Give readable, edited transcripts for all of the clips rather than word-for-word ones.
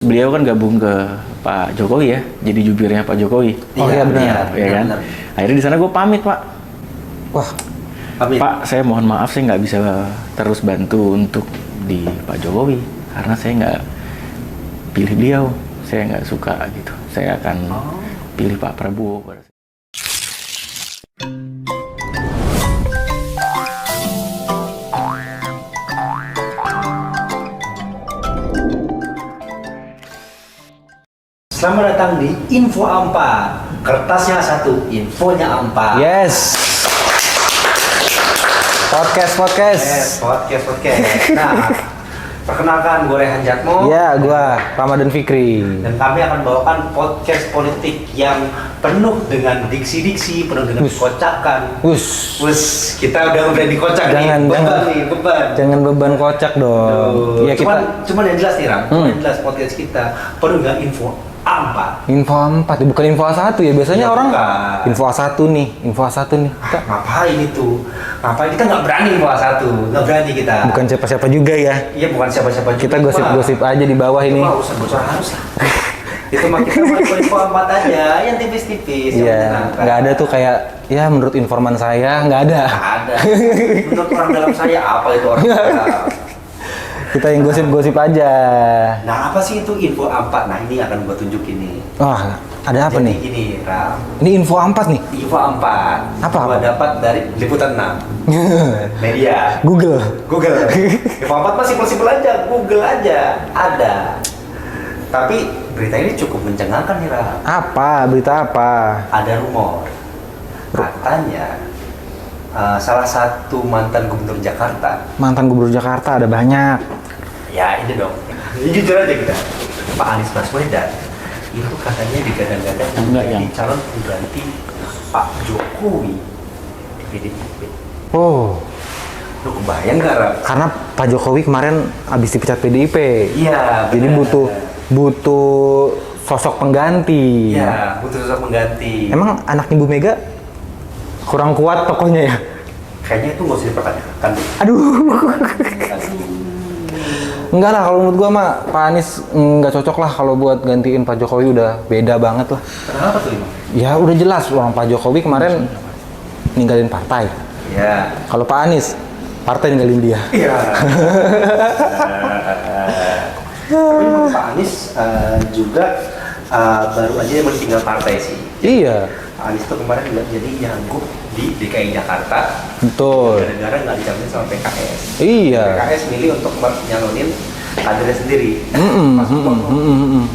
Beliau kan gabung ke Pak Jokowi ya, jadi jubirnya Pak Jokowi. Oh iya benar. Ya kan. Akhirnya di sana gue pamit Pak. Wah, pamit. Pak, saya mohon maaf saya nggak bisa terus bantu untuk di Pak Jokowi karena saya nggak pilih beliau, saya nggak suka gitu. Saya akan pilih Pak Prabowo. Selamat datang di Info Ampat. Kertasnya satu, infonya empat. Yes. Podcast. Nah, perkenalkan gue Rehan Jatmo. Ya, gua Ramadan Fikri. Dan kami akan bawakan podcast politik yang penuh dengan diksi-diksi, penuh dengan kocakan. Wus, kita udah berani kocak beban. Jangan beban kocak dong. Ya, cuman yang jelas nih Ram, yang jelas podcast kita penuh dengan info A4. Info 4, bukan info A1 ya. Biasanya Ya, orang bukan. info A1 nih. Ngapain itu? Ngapain kita nggak berani info A1? Nggak berani kita. Bukan siapa-siapa juga ya. Iya, bukan siapa-siapa juga. Kita gosip-gosip aja di bawah ini. Itu mah bocor harus lah. Itu mah kita mau info 4 aja, yang tipis-tipis. Iya, nggak ada tuh kayak ya menurut informan saya nggak ada. Nggak ada. Menurut orang dalam saya apa itu orang dalam? Kita yang gosip-gosip aja. Nah, apa sih itu info 4? Nah, ini akan gua tunjukin nih. Wah, ada apa Jadi nih? Ini, Ram. Ini info 4 nih. Info 4. Apa? Gua dapat dari Liputan 6. Media. Google. Info 4 masih simpel aja, Google aja. Ada. Tapi berita ini cukup mencengangkan nih, Ram. Apa? Berita apa? Ada rumor. Katanya salah satu mantan gubernur Jakarta. Mantan gubernur Jakarta ada banyak. Ya, ini dong. Ini jujur aja kita. Pak Anies Baswedan itu katanya digadang-gadang menjadi calon pengganti Pak Jokowi di PDIP. Oh. Lu kebayang nggak, Ram? Karena Pak Jokowi kemarin habis dipecat PDIP. Iya, Jadi benar. butuh sosok pengganti. Iya, butuh sosok pengganti. Emang anaknya Bu Mega kurang kuat tokohnya ya? Kayaknya itu nggak usah dipertanyakan. Aduh. Enggak lah, kalau menurut gua mah Pak Anies nggak cocok lah kalau buat gantiin Pak Jokowi, udah beda banget lah. Kenapa tuh, Imam? Ya udah jelas orang Pak Jokowi kemarin ninggalin partai. Iya. Kalau Pak Anies, partai ninggalin dia. Iya. Tapi memang Pak Anies juga baru aja meninggal partai sih. Iya. Pak Anies tuh kemarin nggak jadi nyanggup di DKI Jakarta. Betul. Gara-gara nggak dicalonin sama PKS. Iya. PKS milih untuk nyalonin kadernya sendiri.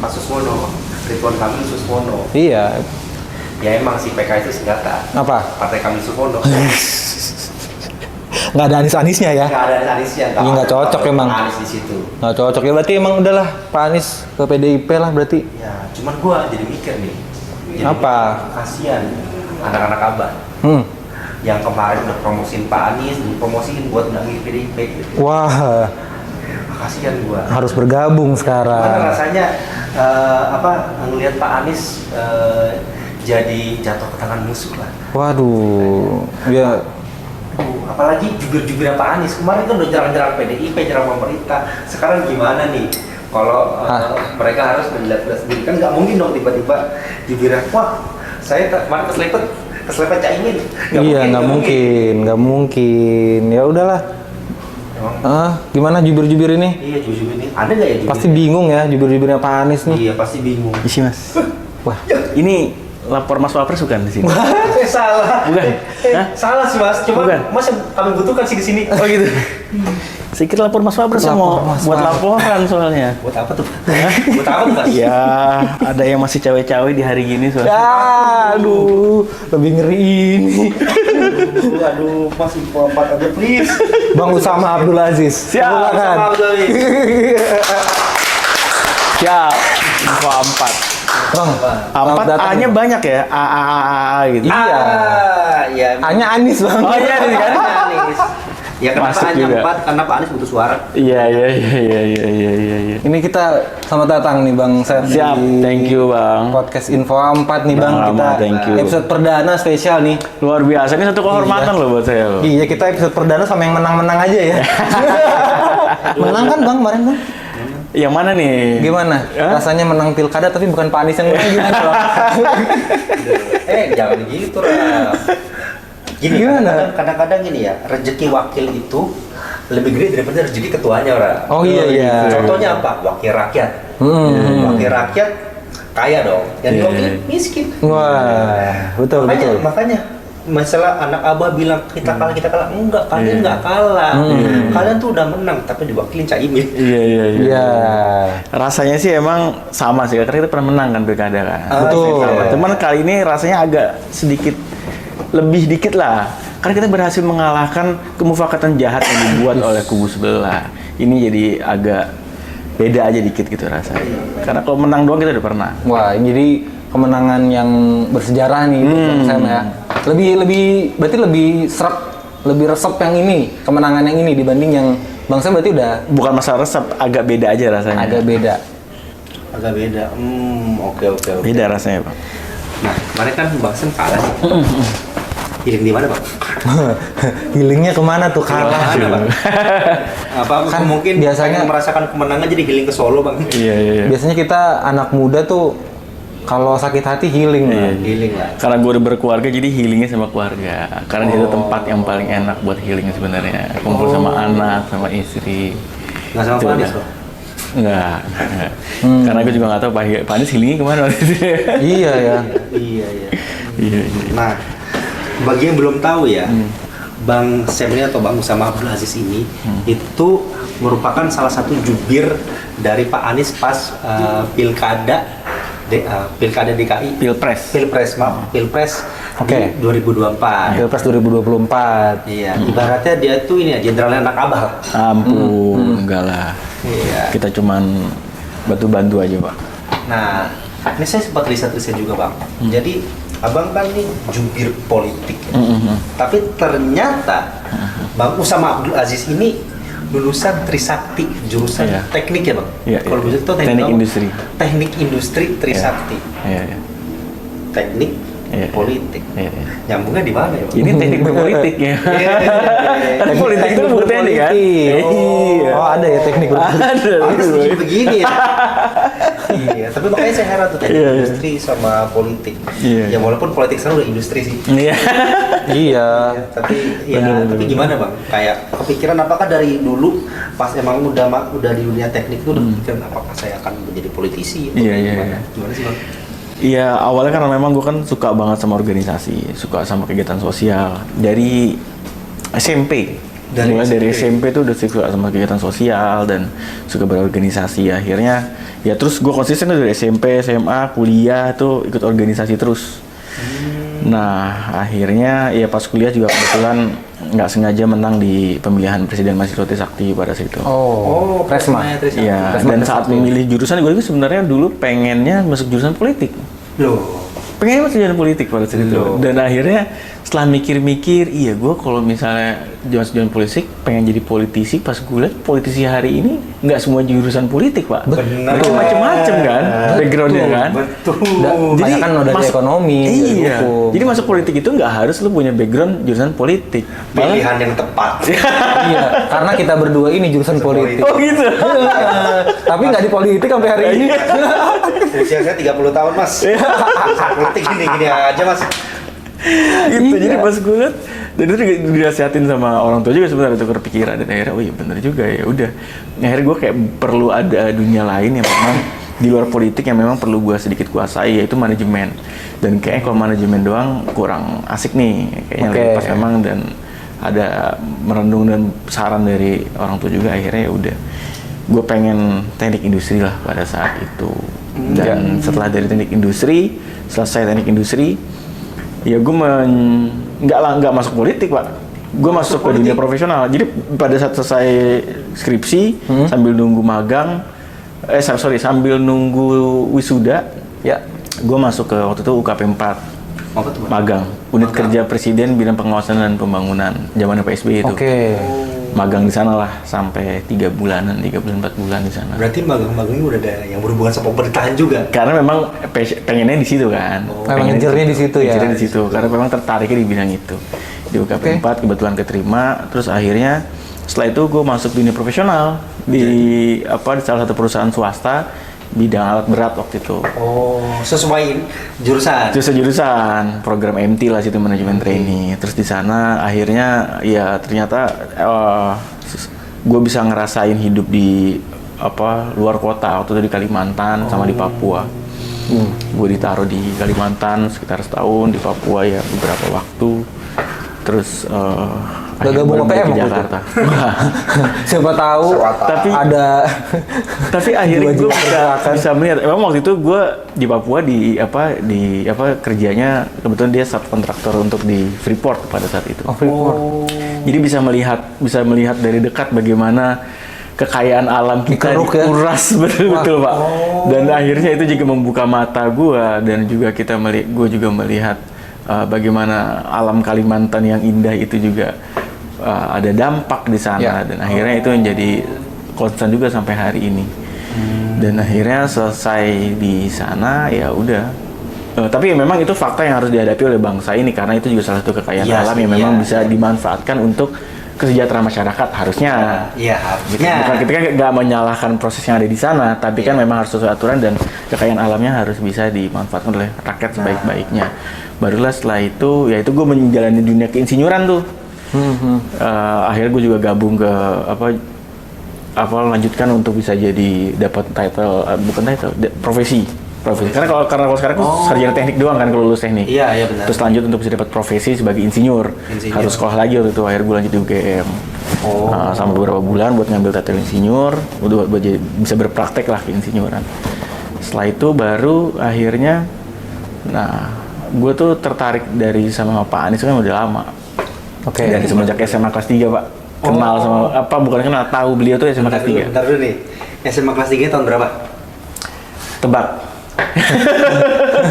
Pak Suswono, Ridwan Kamil Suswono. Iya. Ya emang si PKS itu senjata. Apa? Partai Kamil Suswono. Nggak ada Anies-Anisnya ya? Nggak ada Aniesnya. Iya, nggak cocok emang. Anies di situ. Nggak cocok ya, berarti emang udahlah Pak Anies ke PDIP lah berarti. Ya, cuman gua jadi mikir nih. Apa? Kasihan anak-anak abah yang kemarin udah promosiin Pak Anies, dipromosiin buat nggak PDIP gitu. Wah, Kasihan gua. harus bergabung Gimana sekarang. rasanya ngelihat Pak Anies jadi jatuh ke tangan musuh lah. Waduh, ya Apalagi jubir-jubir Pak Anies kemarin kan udah jarang-jarang PDIP, jarang pemerintah. Sekarang gimana nih? Kalau mereka harus menjelaskan sendiri, kan nggak mungkin dong tiba-tiba jubirnya, wah saya kemarin keselepet Caimin. iya nggak mungkin. Ya udahlah. Emang? Gimana jubir-jubir ini? Iya, jubir ini ada nggak ya jubir? Pasti bingung ya jubir-jubirnya Pak Anies nih. Iya, pasti bingung. Isi Mas. Wah, Ini lapor Mas Wapres bukan di sini? Salah. Bukan? Hah? Salah sih Mas. Cuma Bukan? Mas yang kami butuhkan sih di sini. Oh gitu. Saya kira lapor Mas Wapres saya mau Lapor Mas buat Wapres. laporan soalnya. Buat apa tuh? Buat apa tuh Mas? Ya, ada yang masih cawe-cawe di hari gini soalnya. ya, aduh, lebih ngeri ini. Aduh, Mas info 4 aja please. Bang Usama Abdul Aziz. Siap, Silakan. Sama Abdul Aziz. Siap. Info 4. Bang, selamat 4 datang. A-nya banyak ya. A gitu. Iya. Iya. A-nya Anies bang. Oh iya nih kan. Anies. Ya kenapa Masuk hanya juga. 4? Karena Pak Anies butuh suara. Iya. Ini kita selamat datang nih Bang Seth. Siap, di thank you Bang. Podcast Info 4 nih Bang. Bang Kita Rama, thank you. episode perdana spesial nih. Luar biasa, ini satu kehormatan loh buat saya loh. Iya, kita episode perdana sama yang menang-menang aja ya. Menang kan Bang kemarin Bang? Yang mana nih? Gimana? Hah? Rasanya menang pilkada tapi bukan Pak Anies yang menang gimana? Bang? Jangan gitu lah. Gini, Gimana? kadang-kadang gini ya, rezeki wakil itu lebih gede daripada rezeki ketuanya orang. Oh iya. Contohnya apa? Wakil rakyat. Wakil rakyat kaya dong, yang Iya. wakil miskin. Wah, betul. Makanya masalah anak abah bilang kita kalah, enggak, kalian Iya. enggak kalah. Kalian tuh udah menang, tapi diwakilin Caimin. Iya. Iya. Rasanya sih emang sama sih, karena kita pernah menang kan pilkada kan. Betul. Sama. Cuman kali ini rasanya agak sedikit lebih dikit lah. Karena kita berhasil mengalahkan kemufakatan jahat yang dibuat oleh kubu sebelah. Ini jadi agak beda aja dikit gitu rasanya. Karena kalau menang doang kita udah pernah. Wah, jadi kemenangan yang bersejarah nih Bang Sam ya. Berarti lebih resep yang ini, kemenangan yang ini dibanding yang Bang Sam berarti udah Bukan masalah resep, agak beda aja rasanya. agak beda. Agak beda. Oke. Beda rasanya, Bang. Nah, kemarin kan Bang Sam kalah nih. Healing di mana, Bang? Healingnya kemana tuh kalah? Mana, Bang? Apa Kan mungkin biasanya- pengen merasakan kemenangan jadi healing ke Solo, Bang? Iya. Biasanya kita anak muda tuh kalau sakit hati healing. Iya. Bang. Healing lah. Karena gue udah berkeluarga, jadi healingnya sama keluarga. Karena itu tempat yang paling enak buat healing sebenarnya. Kumpul sama anak, sama istri. Nggak sama Itu Pak Anies, udah. Bang? Enggak. Karena gue juga nggak tahu Pak Anies healingnya kemana waktu itu. Iya ya. Iya. Iya. Nah, bagi yang belum tahu ya, Bang Sam ini atau Bang Usama Abdul Aziz ini itu merupakan salah satu jubir dari Pak Anies pas pilkada DKI. Pilpres Oke. di 2024. Pilpres 2024. Iya, ibaratnya dia tuh ini ya jenderalnya anak abah. Ampun, enggak lah. Iya. Kita cuman bantu-bantu aja, Pak. Nah, ini saya sempat riset-riset juga, Bang. Jadi Abang kan ini jubir politik ya. Tapi ternyata Bang Usama Abdul Aziz ini lulusan Trisakti, jurusan Iya. teknik ya, Bang? Iya, Kalau iya. bisa itu Teknik apa? industri. Teknik industri Trisakti. Iya. Teknik Iya. politik. Iya. Nyambungnya di mana ya, Bang? Ini teknik berpolitik ya. Iya. Kan politik itu bukan teknik kan? Iya. Oh, ada ya teknik berpolitik. Ada. Pantes jadi begini ya. Iya, tapi makanya saya heran tuh teknik Iya, iya. industri sama politik. Iya. Ya walaupun politik sekarang udah industri sih. Iya. Iya. Tapi gimana Bang? Kayak kepikiran apakah dari dulu pas emang udah di dunia teknik itu udah kepikiran apakah saya akan menjadi politisi? Atau Iya, iya, gimana? iya. Gimana sih Bang? Iya, awalnya karena memang gue kan suka banget sama organisasi, suka sama kegiatan sosial. Dari SMP. Dari Mulai dari SMP. SMP tuh udah suka sama kegiatan sosial dan suka berorganisasi. Akhirnya ya terus gue konsisten tuh dari SMP, SMA, kuliah tuh ikut organisasi terus. Nah, akhirnya ya pas kuliah juga kebetulan nggak sengaja menang di pemilihan Presiden Mahasiswa Trisakti pada saat itu. Oh, Presma. Presma ya, Trisakti. Iya, Presma dan Trisakti. saat memilih jurusan gue itu sebenarnya dulu pengennya masuk jurusan politik. Loh, Pengennya masuk jurusan politik pada saat itu. Loh. Dan akhirnya setelah mikir-mikir, iya gue kalau misalnya jurusan politik pengen jadi politisi, pas gue lihat politisi hari ini nggak semua jurusan politik, Pak. Benar. Mereka macam-macam kan, backgroundnya kan. betul. Banyak kan udah dari ekonomi, dari Iya. hukum. Jadi masuk politik itu nggak harus lu punya background jurusan politik. Malah- Pilihan yang tepat. Iya, karena kita berdua ini jurusan politik. Oh gitu. Tapi nggak di politik sampai hari ini. Usia saya 30 tahun Mas. Politik gini aja Mas. Gitu. Iya. Jadi pas gue liat, dan itu juga dinasihatin sama orang tua juga sebenarnya, itu kepikiran, dan akhirnya oh iya bener juga ya udah. Akhirnya gue kayak perlu ada dunia lain yang memang di luar politik yang memang perlu gue sedikit kuasai, yaitu manajemen. Dan kayaknya kalau manajemen doang kurang asik nih, kayaknya Oke. lebih pas memang, dan ada merenung dan saran dari orang tua juga, akhirnya ya udah. Gue pengen teknik industri lah pada saat itu. Dan setelah dari teknik industri, selesai teknik industri, ya gue nggak masuk politik, Pak. Gue masuk ke dunia profesional. Jadi pada saat selesai skripsi, sambil nunggu magang, sambil nunggu wisuda, Ya. gue masuk ke waktu itu UKP 4 Apa tuh Bang? magang, unit kerja presiden bidang pengawasan dan pembangunan zaman PSBY itu. Oke. Magang di sana lah sampai 3 bulan 4 bulan di sana. Berarti magang-magang ini udah ada yang berhubungan sama pemerintahan juga. Karena memang pengennya di situ kan. Memang ngejarnya di situ ya. Ngejarnya di situ karena memang tertariknya di bidang itu. Di UKP 4 kebetulan keterima, terus akhirnya setelah itu gue masuk dunia profesional di salah satu perusahaan swasta bidang alat berat waktu itu. Oh, sesuai jurusan. Jurusan program MT lah, situ manajemen trainee. Terus di sana akhirnya ya ternyata gue bisa ngerasain hidup di luar kota waktu itu di Kalimantan sama di Papua. Gue ditaruh di Kalimantan sekitar setahun, di Papua ya beberapa waktu. Terus Udah gabung ke PM ke Jakarta. Siapa tahu Tapi ada tapi akhirnya gue bisa melihat. Emang waktu itu gue di Papua di kerjanya kebetulan dia subkontraktor untuk di Freeport pada saat itu. Freeport. Jadi bisa melihat dari dekat bagaimana kekayaan alam kita dikuras betul-betul Pak. Dan akhirnya itu juga membuka mata gue, dan juga gue juga melihat bagaimana alam Kalimantan yang indah itu juga ada dampak di sana, dan akhirnya itu menjadi konstan juga sampai hari ini. Dan akhirnya selesai di sana ya udah. Tapi memang itu fakta yang harus dihadapi oleh bangsa ini, karena itu juga salah satu kekayaan alam yang memang bisa dimanfaatkan untuk kesejahteraan masyarakat harusnya. Iya, harusnya. Bukan, kita kan nggak menyalahkan proses yang ada di sana, tapi kan memang harus sesuai aturan, dan kekayaan alamnya harus bisa dimanfaatkan oleh rakyat sebaik-baiknya. Barulah setelah itu, ya itu gue menjalani dunia keinsinyuran tuh. Akhirnya gue juga gabung ke lanjutkan untuk bisa jadi dapat profesi. Karena kalau sekarang aku sarjana teknik doang kan kalau lulus teknik. Iya benar. Terus lanjut untuk bisa dapat profesi sebagai insinyur. Harus sekolah lagi waktu itu. Akhirnya gue lanjut di UGM. Sama beberapa bulan buat ngambil titel insinyur, buat bisa berpraktek lah keinsinyuran. Setelah itu baru akhirnya, gue tuh tertarik sama Pak Anies kan udah lama. Dari semenjak SMA kelas 3 Pak. Kenal tahu beliau tuh SMA kelas 3. Bentar dulu nih. SMA kelas 3 tahun berapa? Tebak.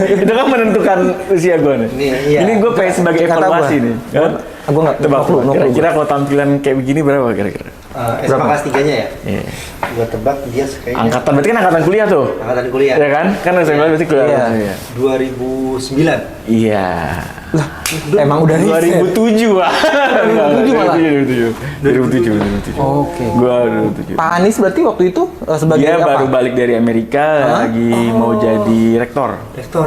Itu kan menentukan usia gue nih. Ini gue pengen sebagai evaluasi nih. Gue nggak tebak. Kira-kira kalau tampilan kayak begini berapa kira-kira? SMA kelas 3-nya ya? Iya. Gue tebak dia kayaknya. Angkatan berarti kan angkatan kuliah tuh. Angkatan kuliah. Iya kan? Kan SMA berarti kuliah. Iya. 2009. Iya. Lah, emang udah 2007 Pak. 2007 malah. 2007. Oke. Gua 2007. Pak Anies berarti waktu itu sebagai dia apa? baru balik dari Amerika, lagi mau jadi rektor.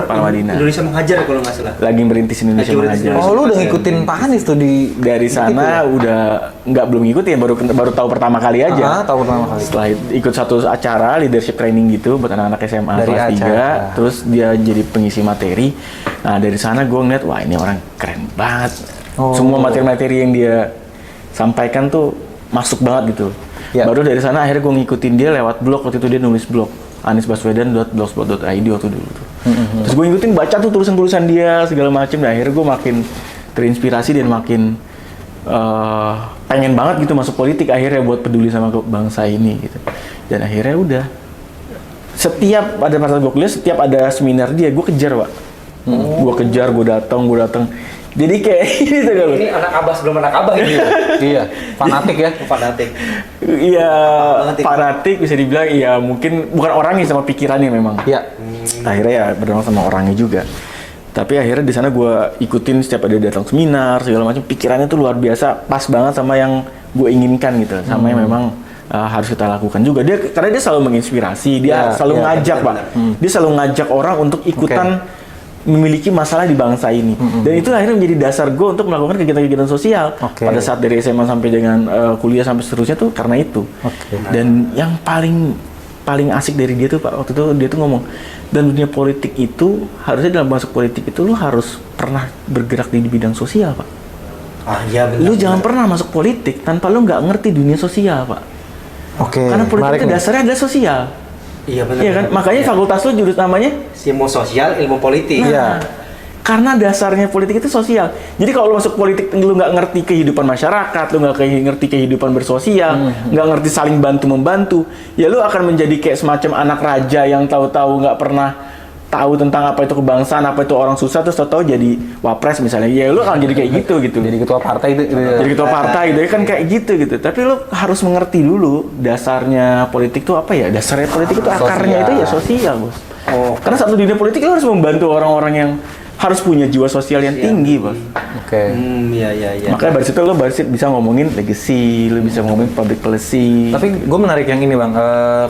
Madinah. Indonesia Mengajar kalau nggak salah. Lagi merintis Indonesia Mengajar. Oh, lu udah ngikutin Pak Anies tuh dari sana udah belum ngikutin, baru tahu pertama kali aja. Tahu pertama kali. Setelah ikut satu acara leadership training gitu buat anak-anak SMA dari kelas 3, terus dia jadi pengisi materi. Nah, dari sana gue ngeliat, wah ini orang keren banget. Semua materi-materi yang dia sampaikan tuh masuk banget gitu. Baru dari sana akhirnya gue ngikutin dia lewat blog. Waktu itu dia nulis blog anisbaswedan.blogspot.id waktu dulu tuh. Terus gue ngikutin, baca tuh tulisan-tulisan dia segala macem, dan akhirnya gue makin terinspirasi dan makin pengen banget gitu masuk politik akhirnya buat peduli sama bangsa ini gitu. Dan akhirnya udah, setiap ada masa gue kuliah, setiap ada seminar dia gue kejar Pak. Gue datang. Jadi kayak gitu kan. Ini anak abah sebelum anak abah ini. Iya, fanatik ya. Fanatik. Iya, fanatik bisa dibilang. Iya, mungkin bukan orangnya sama pikirannya memang. Iya. Akhirnya ya berdamai sama orangnya juga. Tapi akhirnya di sana gue ikutin setiap ada datang seminar segala macam. Pikirannya tuh luar biasa, pas banget sama yang gue inginkan gitu, sama yang memang harus kita lakukan juga. Karena dia selalu menginspirasi, dia selalu ngajak Pak. Dia selalu ngajak orang untuk ikutan memiliki masalah di bangsa ini. Dan itu akhirnya menjadi dasar gue untuk melakukan kegiatan-kegiatan sosial pada saat dari SMA sampai dengan kuliah sampai seterusnya tuh karena itu. Dan yang paling asik dari dia tuh Pak, waktu itu dia tuh ngomong, dan dunia politik itu harusnya dalam masuk politik itu lu harus pernah bergerak di bidang sosial Pak. Iya benar. Lu jangan pernah masuk politik tanpa lu nggak ngerti dunia sosial Pak. Karena politik itu dasarnya adalah sosial. Iya benar. Iya kan? Makanya fakultas lu jurus namanya ilmu sosial, ilmu politik. Karena dasarnya politik itu sosial. Jadi kalau lu masuk politik lu nggak ngerti kehidupan masyarakat, lu nggak ngerti kehidupan bersosial, nggak ngerti saling bantu-membantu, ya lu akan menjadi kayak semacam anak raja yang tahu-tahu nggak pernah tahu tentang apa itu kebangsaan, apa itu orang susah, terus tahu jadi wapres misalnya. Ya lu akan jadi kayak gitu. Jadi ketua partai itu. Jadi ketua partai itu kan kayak gitu. Tapi lu harus mengerti dulu dasarnya politik itu apa ya? Dasarnya politik itu akarnya itu ya sosial, Bos. Karena satu dunia politik lu harus membantu orang-orang yang harus punya jiwa sosial yang tinggi, Bos. Oke. Iya. Makanya dari situ lo bisa ngomongin legacy, lo bisa ngomongin public policy. Tapi gue menarik yang ini bang,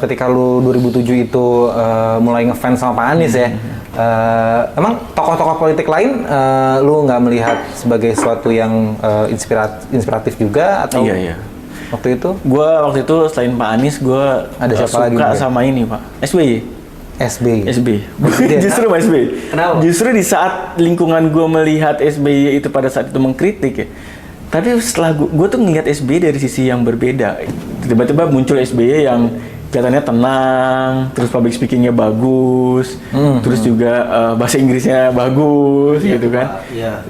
ketika lu 2007 itu mulai ngefans sama Pak Anies ya, emang tokoh-tokoh politik lain lu nggak melihat sebagai sesuatu yang inspiratif juga atau? Iya. Waktu itu? Gue waktu itu selain Pak Anies, gue Ada siapa lagi, suka Bang? sama ini Pak, SBY. SBY. Justru Pak SBY. Kenapa? Justru di saat lingkungan gue melihat SBY itu pada saat itu mengkritik ya. Tapi setelah gue tuh ngelihat SBY dari sisi yang berbeda. Tiba-tiba muncul SBY yang kelihatannya tenang, terus public speakingnya bagus, terus juga bahasa Inggrisnya bagus, gitu kan. Iya.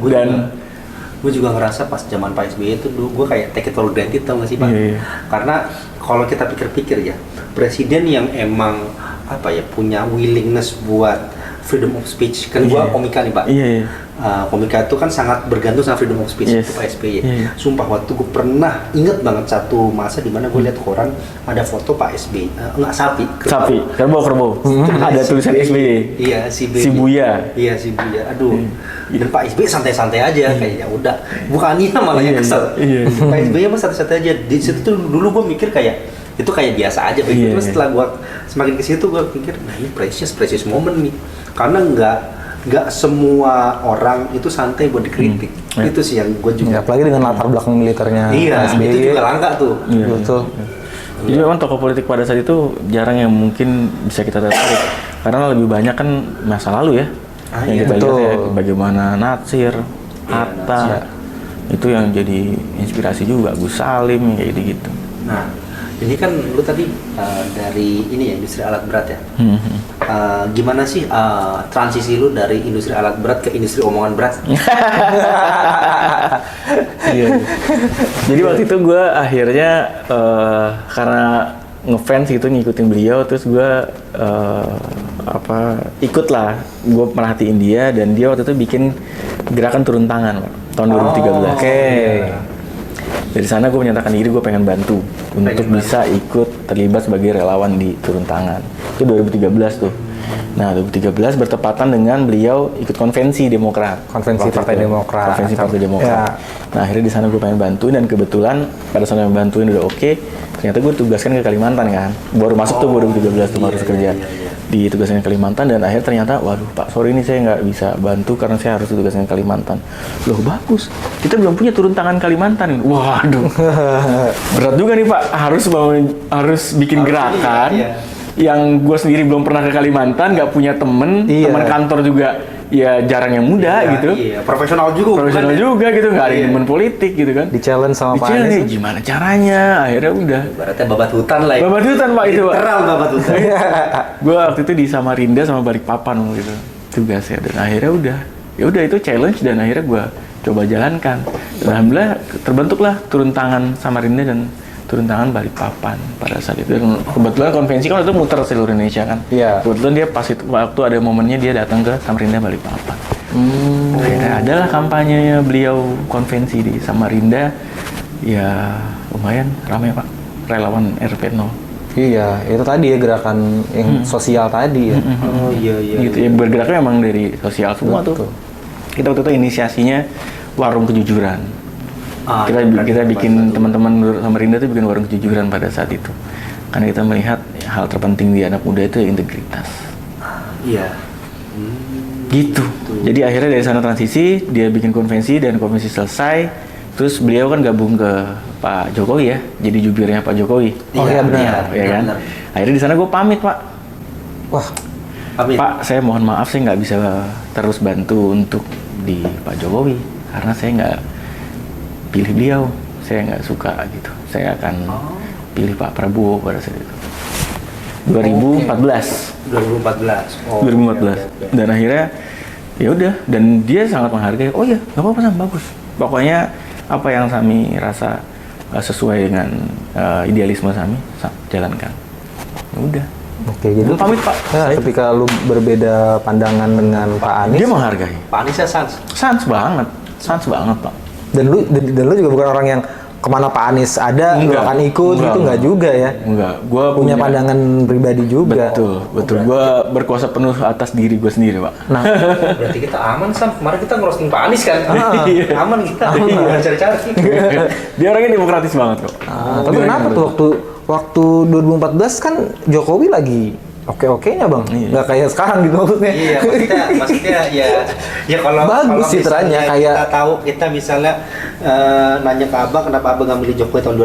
Gue juga ngerasa pas zaman Pak SBY itu dulu gue kayak take it for granted, tau gak sih Pak? Iya. Karena kalau kita pikir-pikir ya, presiden yang emang punya willingness buat freedom of speech, kan gue komika nih Pak. Iya. Komika itu kan sangat bergantung sama freedom of speech, Yes. itu Pak SBY. Iya. Sumpah waktu gue pernah inget banget satu masa di mana gue lihat koran ada foto Pak SBY, Sapi, kerbau. Ada tulisan SBY. Iya, Si Buya. Iya, si Buya. Aduh. Dan Pak SBY santai-santai aja kayak ya udah. Bukannya malah yang kesel. Iya. Pak SBY mah santai-santai aja. Di situ tuh dulu gue mikir kayak itu kayak biasa aja. Iya. Terus setelah gue semakin ke situ gue pikir, nah ini precious moment nih. Karena nggak semua orang itu santai buat dikritik. Itu sih yang gue juga. Ya, apalagi dengan latar belakang militernya Iya, SBY. itu juga langka tuh. Iya. Betul. Jadi memang tokoh politik pada saat itu jarang yang mungkin bisa kita tertarik karena lebih banyak kan masa lalu ya. Yang Iya. kita lihat Betul. ya, bagaimana Natsir, Hatta, Natsir. itu yang jadi inspirasi juga, Gus Salim kayak gitu-gitu. Nah, ini kan lu tadi dari ini ya, industri alat berat ya. Gimana sih transisi lu dari industri alat berat ke industri omongan berat? Iya. Jadi waktu itu gue akhirnya karena ngefans gitu ngikutin beliau, terus gue ikutlah, gue merhatiin dia dan dia waktu itu bikin gerakan turun tangan Pak, tahun 2013. Oke. Dari sana gue menyatakan diri gue pengen bantu untuk bisa ikut terlibat sebagai relawan di turun tangan. Itu 2013 tuh. Nah, 2013 bertepatan dengan beliau ikut konvensi Demokrat. Konvensi Waktu Partai itu. Demokrat. Konvensi Partai Demokrat. Ya. Nah, akhirnya di sana gue pengen bantuin dan kebetulan pada saat yang bantuin udah oke, ternyata gue tugaskan ke Kalimantan kan. Baru masuk tuh 2013 tuh baru kerja. Ditugaskan ke Kalimantan dan akhirnya ternyata, waduh Pak, sorry ini saya nggak bisa bantu karena saya harus ditugaskan ke Kalimantan. Loh bagus, kita belum punya turun tangan Kalimantan. Waduh, berat juga nih Pak, harus bikin gerakan. Iya. Yang gue sendiri belum pernah ke Kalimantan, nggak punya temen, Iya. teman kantor juga ya jarang yang muda gitu. Iya, profesional juga. Profesional bukan ya? juga gitu, nggak ada yang Iya. temen politik gitu kan. Di challenge sama Pak Di-challenge, Anies. gimana caranya? Akhirnya udah. Ibaratnya babat hutan lah ya. Babat hutan Pak itu Pak. Literal babat hutan. Gue waktu itu di Samarinda sama Balikpapan gitu tugasnya dan akhirnya ya udah itu challenge dan akhirnya gue coba jalankan dan alhamdulillah terbentuklah turun tangan Samarinda dan turun tangan Balikpapan pada saat itu. Dan kebetulan konvensi kan itu muter seluruh Indonesia kan. Iya. Kebetulan dia pas itu waktu ada momennya dia datang ke Samarinda Balikpapan. Akhirnya adalah kampanyenya beliau konvensi di Samarinda. Ya lumayan ramai Pak, relawan RP0. Iya, itu tadi ya gerakan yang sosial tadi ya. Oh iya. Gitu ya, bergeraknya memang dari sosial semua Betul. tuh. Kita waktu itu inisiasinya warung kejujuran. Kita bikin teman-teman Samarinda tuh bikin warung kejujuran pada saat itu. Karena kita melihat hal terpenting di anak muda itu integritas. Iya. Gitu. Jadi akhirnya dari sana transisi, dia bikin konvensi dan konvensi selesai. Terus beliau kan gabung ke Pak Jokowi ya, jadi jubirnya Pak Jokowi. Oh iya benar. Ya kan? benar. Akhirnya di sana gue pamit Pak. Wah, Amin. Pak, saya mohon maaf saya nggak bisa terus bantu untuk di Pak Jokowi karena saya nggak pilih beliau, saya nggak suka gitu. Saya akan pilih Pak Prabowo pada saat itu. 2014. 2014. Oh, 2014. oke. Dan akhirnya ya udah dan dia sangat menghargai. Oh iya, nggak apa-apa Sam, bagus. Pokoknya apa yang Sami rasa sesuai dengan idealisme Sami, jalankan. Ya udah. oke. Jadi Lu pamit Pak. ya, ketika lu berbeda pandangan dengan Pak Anies Dia menghargai. Pak Anies ya Sans. Sans banget Pak. dan lu juga bukan orang yang kemana Pak Anies ada, lu akan ikut, itu nggak juga ya? Enggak, gue Punya pandangan pribadi juga. Betul. Gue berkuasa penuh atas diri gue sendiri, Pak. Nah, Berarti kita aman, Sam. Kemarin kita ngerosting Pak Anies kan? Iya. Aman kita. Jangan cari-cari. Dia orangnya demokratis banget kok. tapi kenapa tuh waktu 2014 kan Jokowi lagi oke-okenya bang, nggak kayak sekarang gitu maksudnya. Iya, maksudnya ya kalau Bagus kalau citranya, misalnya kayak- kita tahu, kita misalnya nanya ke abang kenapa abang nggak milih Jokowi tahun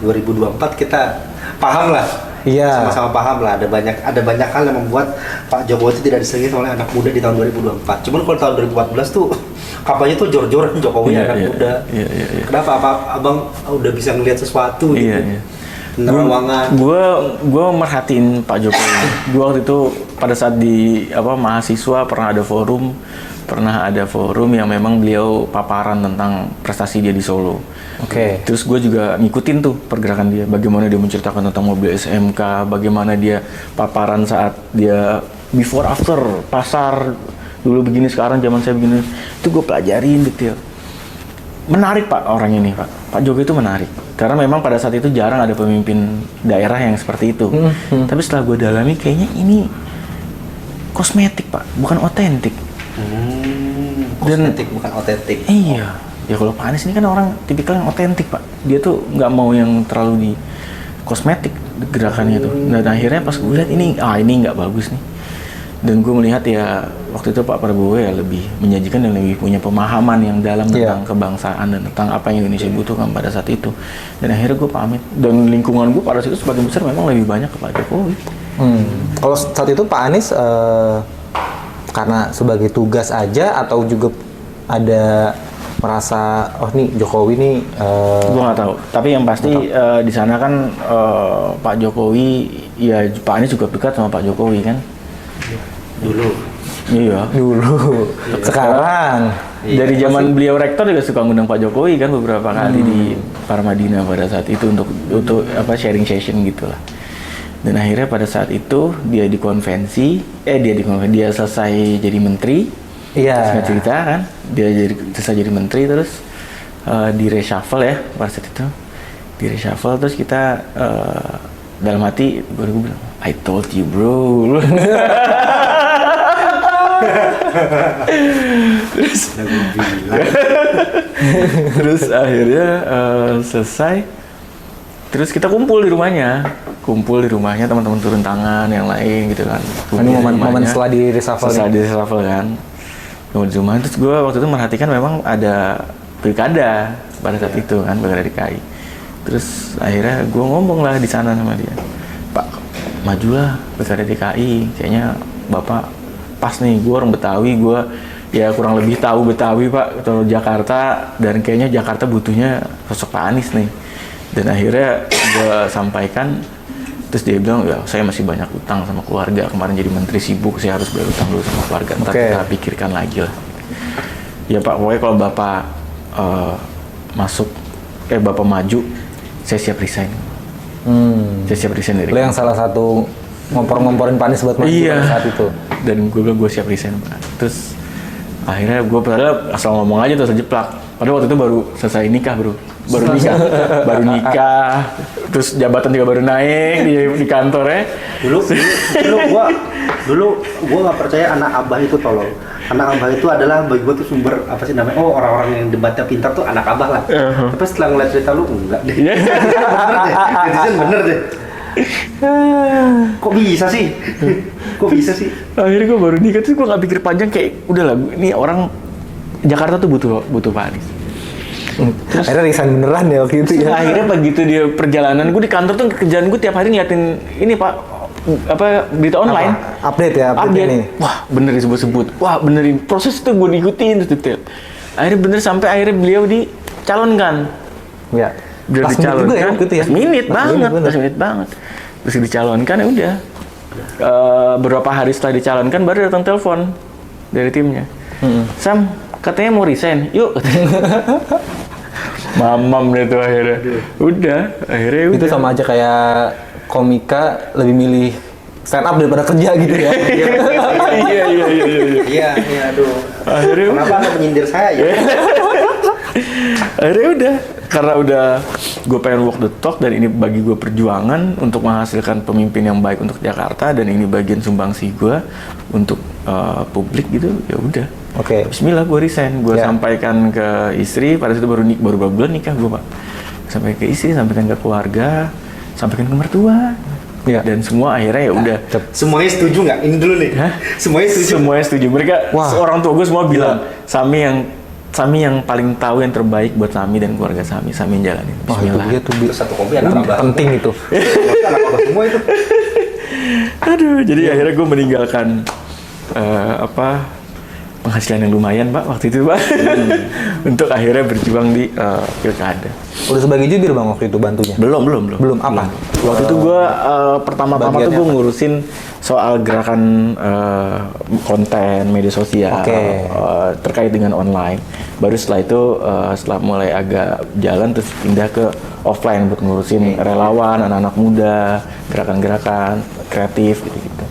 2024, kita paham lah. Iya. Sama-sama paham lah, ada banyak hal yang membuat Pak Jokowi itu tidak disegani oleh anak muda di tahun 2024. Cuman kalau tahun 2014 tuh kampanye tuh jor-joran Jokowi anak muda. Iya. Kenapa abang udah bisa ngelihat sesuatu gitu? Iya. Penerangan. Gue merhatiin Pak Jokowi. Gue waktu itu pada saat di mahasiswa pernah ada forum yang memang beliau paparan tentang prestasi dia di Solo. Oke. Terus gue juga ngikutin tuh pergerakan dia, bagaimana dia menceritakan tentang mobil SMK, bagaimana dia paparan saat dia before after pasar dulu begini, sekarang zaman saya begini. Itu gue pelajarin detail. Menarik Pak orang ini, Pak Jokowi itu menarik. Karena memang pada saat itu jarang ada pemimpin daerah yang seperti itu. Tapi setelah gue dalami, kayaknya ini kosmetik Pak, bukan otentik. Kosmetik bukan otentik. Iya. Ya kalau Pak Anies ini kan orang tipikal yang otentik Pak. Dia tuh nggak mau yang terlalu di kosmetik gerakannya tuh. Dan akhirnya pas gue lihat ini nggak bagus nih. Dan gue melihat ya waktu itu Pak Prabowo ya lebih menyajikan dan lebih punya pemahaman yang dalam tentang kebangsaan dan tentang apa yang Indonesia butuhkan pada saat itu. Dan akhirnya gue pamit. Dan lingkungan gue pada saat itu sebagian besar memang lebih banyak ke Pak Jokowi. Kalau saat itu Pak Anies karena sebagai tugas aja atau juga ada merasa nih Jokowi nih gue nggak tahu. Tapi yang pasti di sana kan Pak Jokowi ya Pak Anies juga dekat sama Pak Jokowi kan. Dulu. Iya. dulu. Sekarang Dari zaman beliau rektor juga suka ngundang Pak Jokowi kan beberapa kali di Parmadina pada saat itu untuk sharing session gitulah. Dan akhirnya pada saat itu dia selesai jadi menteri. iya. Terus cerita kan, dia selesai jadi menteri terus di reshuffle ya pada saat itu. Di reshuffle terus kita dalam hati gue bilang, I told you bro. Terus akhirnya selesai. Terus kita kumpul di rumahnya teman-teman turun tangan yang lain gitu kan. Ini momen setelah di reshuffle. Setelah di reshuffle kan. Kemudian di rumah terus gue waktu itu merhatikan memang ada pilkada pada saat itu kan, pilkada DKI. Terus akhirnya gue ngomong lah di sana sama dia, Pak majulah pilkada DKI, kayaknya Bapak pas nih, gue orang Betawi, gue ya kurang lebih tahu Betawi Pak, atau Jakarta, dan kayaknya Jakarta butuhnya sosok Pak Anies nih. Dan akhirnya gue sampaikan, terus dia bilang ya saya masih banyak utang sama keluarga, kemarin jadi menteri sibuk, saya harus bayar utang dulu sama keluarga, ntar kita pikirkan lagi lah. Ya Pak, pokoknya kalau Bapak Bapak maju, saya siap resign. Saya siap resign dari. Lo yang salah satu ngompor-ngomporin Pak Anies buat maju pada saat itu. Dan gue bilang gue siap resign Pak. Terus akhirnya gue padahal asal ngomong aja terus jeplak. Padahal waktu itu baru selesai nikah bro. Baru nikah. Terus jabatan juga baru naik di kantornya. Dulu gua nggak percaya anak abah itu tolol. Anak abah itu adalah bagi gua tuh sumber apa sih namanya? Oh, orang-orang yang debatnya pintar tuh anak abah lah. Tapi setelah ngeliat cerita lu enggak deh. Bener deh. Kok bisa sih? Akhirnya gue baru nikah terus gue nggak pikir panjang, kayak udahlah ini orang Jakarta tuh butuh Pak Anies. Terus akhirnya resign beneran ya waktu itu ya. Akhirnya begitu dia perjalanan gue di kantor tuh, kerjaan gue tiap hari ngeliatin ini Pak berita online. Update nih. Wah bener disebut-sebut. Wah benerin proses itu gue diikutin terus detail. Akhirnya bener sampai akhirnya beliau dicalonkan. Ya. Beliau dicalonkan. Ya, gitu ya. Last minute banget. Terus dicalonkan ya udah. Beberapa hari setelah dicalonkan baru datang telepon dari timnya. Sam, katanya mau resign. Yuk. Mamam deh tuh akhirnya. Akhirnya itu sama aja kayak komika lebih milih stand up daripada kerja gitu ya. Iya, aduh. Akhirnya kenapa Anda menyindir saya ya? Akhirnya udah, karena udah gue pengen walk the talk dan ini bagi gue perjuangan untuk menghasilkan pemimpin yang baik untuk Jakarta dan ini bagian sumbangsi gue untuk publik gitu, ya udah. Oke. Bismillah gue resign, gue Ya. sampaikan ke istri, pada saat itu baru beberapa bulan nikah gue Pak. Sampai ke istri, sampaikan ke keluarga, sampaikan ke mertua. Ya. Dan semua akhirnya ya udah. Semuanya setuju nggak? Ini dulu nih. Hah? Semuanya setuju. Semuanya setuju. Mereka, Wah. orang tua gue semua bilang, Sami yang paling tahu yang terbaik buat Sami dan keluarga Sami yang jalanin. Wah, itu Bismillah. dia tuh Terus satu kopi anak abah. penting itu. Anak abah semua itu. Aduh, jadi akhirnya gue meninggalkan penghasilan yang lumayan Pak waktu itu Pak untuk akhirnya berjuang di pilkada. Udah sebagai jubir Bang waktu itu bantunya? Belum. Belum apa? Waktu itu gue pertama-tama tuh bagiannya gue apa? ngurusin soal gerakan konten media sosial Oke. terkait dengan online. Baru setelah itu setelah mulai agak jalan terus pindah ke offline buat ngurusin relawan, anak-anak muda, gerakan-gerakan kreatif gitu-gitu.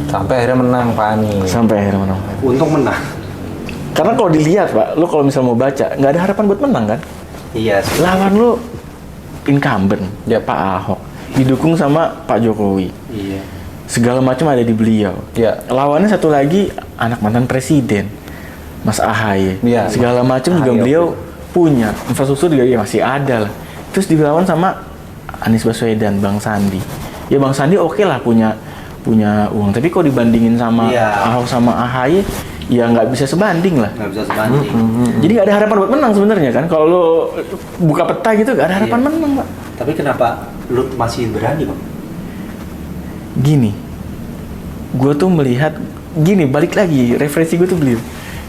Sampai akhirnya menang Pak Anies. Sampai akhirnya menang. Untung menang. Karena kalau dilihat Pak, lo kalau misalnya mau baca, nggak ada harapan buat menang kan? Iya sih. Lawan lo incumbent, ya Pak Ahok, didukung sama Pak Jokowi. Iya. Segala macam ada di beliau. Ya. Lawannya satu lagi anak mantan presiden, Mas AHY. Ya, Segala macam juga AHY, beliau punya, infrastruktur juga ya masih ada lah. Terus dilawan sama Anies Baswedan, Bang Sandi. Ya Bang Sandi oke lah punya uang, tapi kok dibandingin sama Iya. Ahok sama AHY, ya nggak bisa sebanding lah. Nggak bisa sebanding. Jadi nggak ada harapan buat menang sebenarnya kan. Kalau lo buka peta gitu nggak ada harapan Iya. menang Pak. Tapi kenapa lu masih berani bang? Gini, gue tuh melihat gini, balik lagi referensi gue tuh beliau.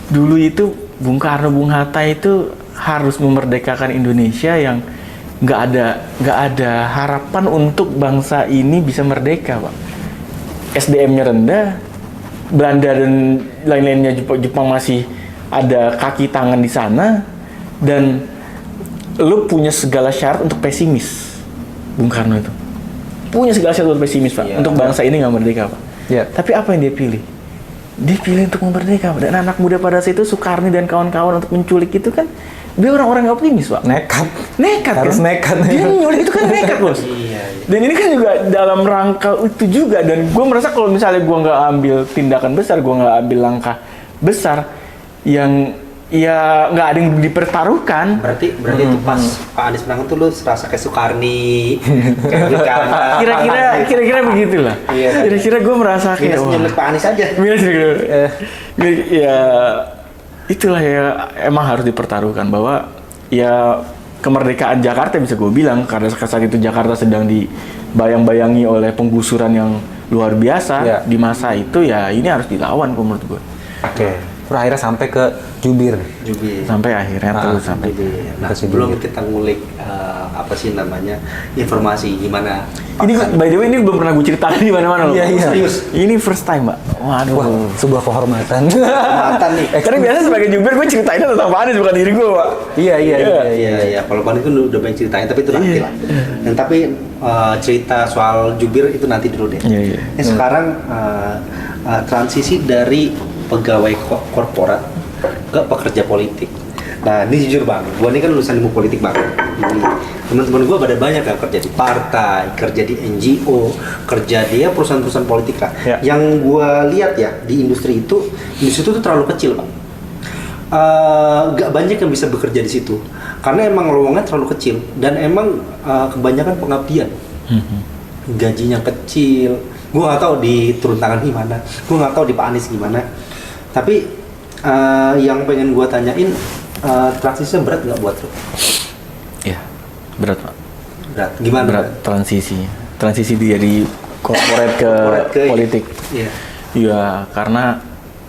Dulu itu Bung Karno, Bung Hatta itu harus memerdekakan Indonesia yang nggak ada harapan untuk bangsa ini bisa merdeka Pak. SDM-nya rendah, Belanda dan lain-lainnya Jepang masih ada kaki tangan di sana, dan lu punya segala syarat untuk pesimis. Bung Karno itu punya segala syarat untuk pesimis Pak, Iya. untuk bangsa ini nggak merdeka Pak. Ya. Tapi apa yang dia pilih? Dia pilih untuk memerdeka Pak. Dan anak muda pada saat itu Soekarno dan kawan-kawan untuk menculik itu kan dia orang-orang nggak optimis Pak. Nekat Harus kan? nekat. Dia nyulik itu kan nekat bos. Iya. Dan ini kan juga dalam rangka itu juga, dan gue merasa kalau misalnya gue nggak ambil tindakan besar, gue nggak ambil langkah besar yang ya nggak ada yang dipertaruhkan. Berarti itu pas Pak Anies menang tuh lu serasa kayak Soekarni, kayak Wilkanta. Kira-kira begitulah. Iya. Kira-kira gue merasa kayak Minus nyelek Pak Anies aja. minus gitu. Ya itulah ya, emang harus dipertaruhkan bahwa ya kemerdekaan Jakarta bisa gue bilang, karena saat itu Jakarta sedang dibayang-bayangi oleh penggusuran yang luar biasa Ya. di masa itu, ya ini harus dilawan menurut gue. Oke. Terus akhirnya sampai ke jubir. Jubir. Sampai akhirnya terus sampai Jubir. Nah, Terus sebelum jubir. kita ngulik apa sih namanya informasi gimana? ini by the way ini belum pernah gue ceritakan di mana-mana loh. Iya, iya. Serius. Ini first time Mbak. Waduh. Wah, sebuah kehormatan. Mantan nih. Karena biasa sebagai jubir gue ceritainnya tentang Pak Anies bukan diri gue Pak. Iya. Iya. Kalau Pak Anies kan udah banyak ceritain, tapi itu nanti lah. Dan tapi cerita soal jubir itu nanti dulu deh. Iya, iya. Ini sekarang transisi dari pegawai korporat ke pekerja politik. Nah, ini jujur bang, gua ini kan lulusan ilmu politik bang. Jadi, teman-teman gua pada banyak yang kerja di partai, kerja di NGO, kerja di ya perusahaan-perusahaan politik lah. Ya. Yang gua lihat ya di industri itu tuh terlalu kecil bang. Gak banyak yang bisa bekerja di situ karena emang lowongan terlalu kecil dan emang kebanyakan pengabdian. Gajinya kecil. Gua nggak tahu di turun tangan gimana. Gua nggak tahu di Pak Anies gimana. Tapi yang pengen gua tanyain, transisinya berat nggak buat lo? Iya, berat Pak. Berat. Gimana? Berat transisi dari korporat ke politik. Iya. Iya, karena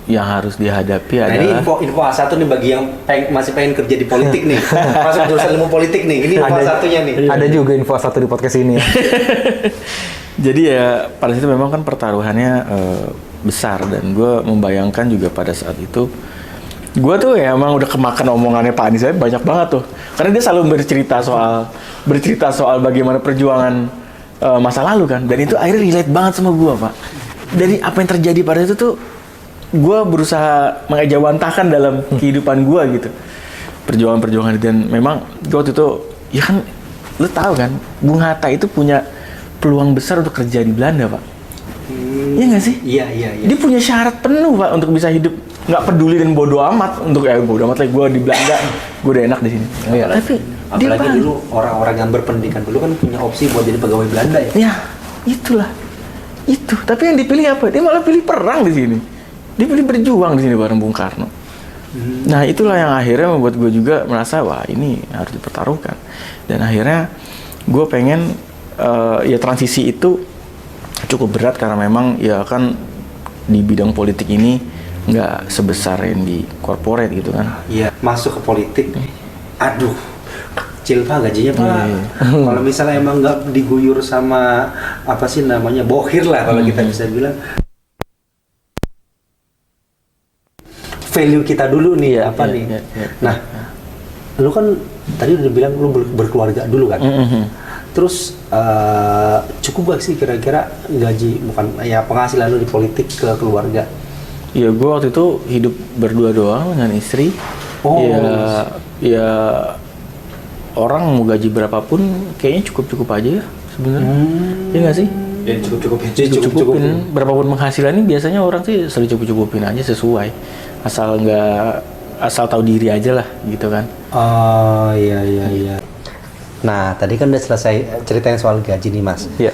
yang harus dihadapi Nah, ini adalah info A1 nih bagi yang masih pengen kerja di politik nih. Masuk jurusan ilmu politik nih. Ini info A1-nya nih. Ada juga info satu di podcast ini. jadi ya pada situ memang kan pertaruhannya besar, dan gue membayangkan juga pada saat itu gue tuh ya emang udah kemakan omongannya Pak Anies banyak banget tuh, karena dia selalu bercerita soal bagaimana perjuangan masa lalu kan, dan itu akhirnya relate banget sama gue Pak. Dari apa yang terjadi pada itu tuh gue berusaha mengejawantahkan dalam kehidupan gue gitu. perjuangan dan memang waktu itu ya kan lu tahu kan Bung Hatta itu punya peluang besar untuk kerja di Belanda Pak. Iya nggak sih? Iya. Dia punya syarat penuh Pak untuk bisa hidup nggak peduli dan bodoh amat untuk bodoh amat lah gue di Belanda gue udah enak di sini. Iya. Tapi Apalagi dia dulu orang-orang yang berpendidikan dulu kan punya opsi buat jadi pegawai Belanda ya. ya itulah itu. Tapi yang dipilih apa? Dia malah pilih perang di sini. Dia pilih berjuang di sini bareng Bung Karno. Nah itulah yang akhirnya membuat gue juga merasa wah ini harus dipertaruhkan. Dan akhirnya gue pengen ya transisi itu cukup berat karena memang ya kan di bidang politik ini nggak sebesar yang di corporate gitu kan. Iya, masuk ke politik. Aduh, kecil Pak gajinya Pak. Kalau misalnya emang nggak diguyur sama apa sih namanya bohir lah kalau kita bisa bilang. Value kita dulu nih apa nih. Nah, lu kan tadi udah bilang lu berkeluarga dulu kan. Terus cukup gak sih kira-kira gaji bukan ya penghasilan lu di politik ke keluarga? Ya gue waktu itu hidup berdua doang dengan istri. Oh. Ya orang mau gaji berapapun kayaknya cukup aja ya sebenarnya. Iya nggak sih? Ya cukup-cukupin. Cukupin berapapun penghasilan ini biasanya orang sih sering cukup-cupin aja sesuai. Asal tahu diri aja lah gitu kan. Oh iya. Nah tadi kan udah selesai ceritain soal gaji nih Mas. Iya.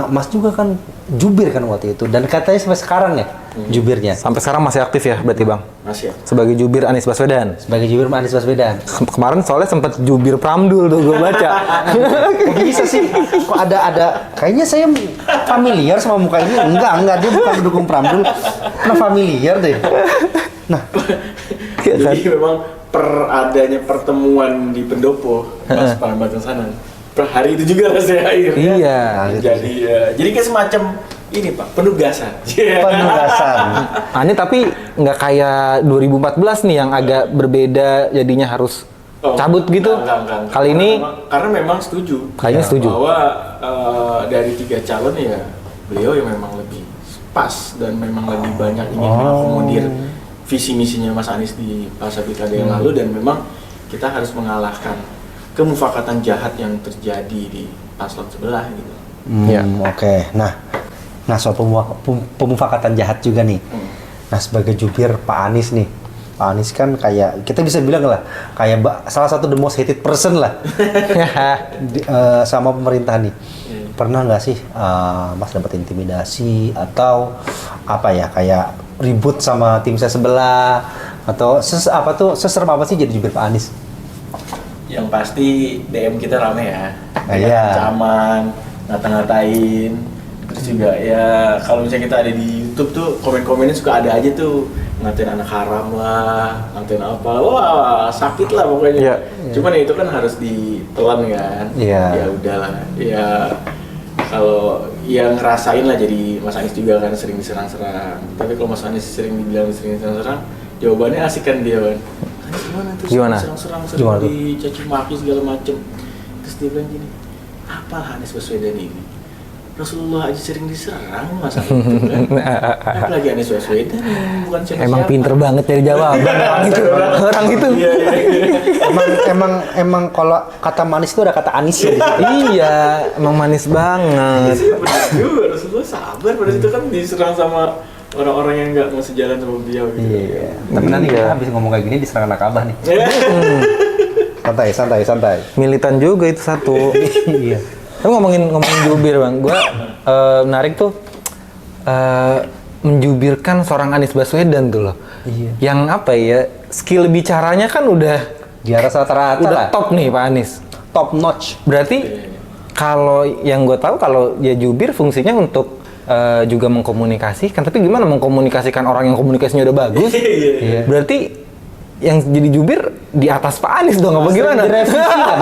Mas juga kan jubir kan waktu itu dan katanya sampai sekarang ya jubirnya. Sampai sekarang masih aktif ya berarti Bang? Masih ya. Sebagai jubir Anies Baswedan. Sebagai jubir Anies Baswedan. Kemarin soalnya sempat jubir Pramdul tuh gue baca. Kok bisa sih? Kok ada? Kayaknya saya familiar sama muka ini. Enggak dia bukan pendukung Pramdul. Pernah familiar deh. Nah, Jadi memang adanya pertemuan di Pendopo pas Prambanan sana. Per hari itu juga lah saya akhirnya. Iya. Jadi kayak semacam ini Pak, penugasan. penugasan. Nah, ini tapi nggak kayak 2014 nih yang agak berbeda jadinya harus cabut gitu. Enggak. Kali ini karena memang setuju. Kayaknya setuju. Bahwa dari 3 calon ya beliau yang memang lebih pas dan memang lebih banyak ingin mengakomodir visi misinya Mas Anies di masa pilkada yang lalu dan memang kita harus mengalahkan kemufakatan jahat yang terjadi di paslon sebelah gitu. Ya. Oke. Nah soal pemufakatan jahat juga nih. Nah sebagai jubir Pak Anies nih, Pak Anies kan kayak kita bisa bilang lah kayak salah satu the most hated person lah sama pemerintah nih. Pernah nggak sih Mas dapat intimidasi atau apa ya kayak ribut sama tim saya sebelah atau seserem apa sih jadi jubir Pak Anies? Yang pasti DM kita rame ya. Iya. Ancaman, ngata-ngatain. Terus juga ya kalau misalnya kita ada di YouTube tuh komen-komennya suka ada aja tuh ngatain anak haram lah, ngatain apa. Wah, sakit lah pokoknya. Iya. Cuman ya itu kan harus ditelan kan. Iya. Ya udahlah. Ya kalau yang ngerasain lah jadi Mas Anies juga kan sering diserang-serang. Tapi kalau Mas Anies sering dibilang sering diserang-serang, jawabannya asik kan dia kan. Gimana tuh? Gimana? Serang-serang, Gimana tuh? dicaci maki segala macem. Terus dia bilang gini, apa Anies Baswedan ini? Rasulullah aja sering diserang masa itu kan. Apalagi Anies Baswedan yang bukan siapa-siapa. emang pinter banget dari jawaban orang itu. Iya. emang kalau kata manis itu ada kata Anies ya. Iya, emang manis banget. Iya benar juga, Rasulullah sabar pada itu kan diserang sama orang-orang yang nggak mau sejalan sama beliau gitu. Iya. Tapi nanti kita habis ngomong kayak gini diserang anak abah nih. Santai. Militan juga itu satu. Iya. Tapi ngomongin jubir Bang, gue menarik tuh menjubirkan seorang Anies Baswedan tuh loh. Iya. Yang apa ya, skill bicaranya kan udah Di atas rata-rata udah lah. top nih Pak Anies. Top notch. Berarti kalau yang gue tahu kalau ya jubir fungsinya untuk juga mengkomunikasikan, tapi gimana mengkomunikasikan orang yang komunikasinya udah bagus? Iya. Berarti yang jadi jubir di atas Pak Anies dong, apa gimana? Direvisi kan?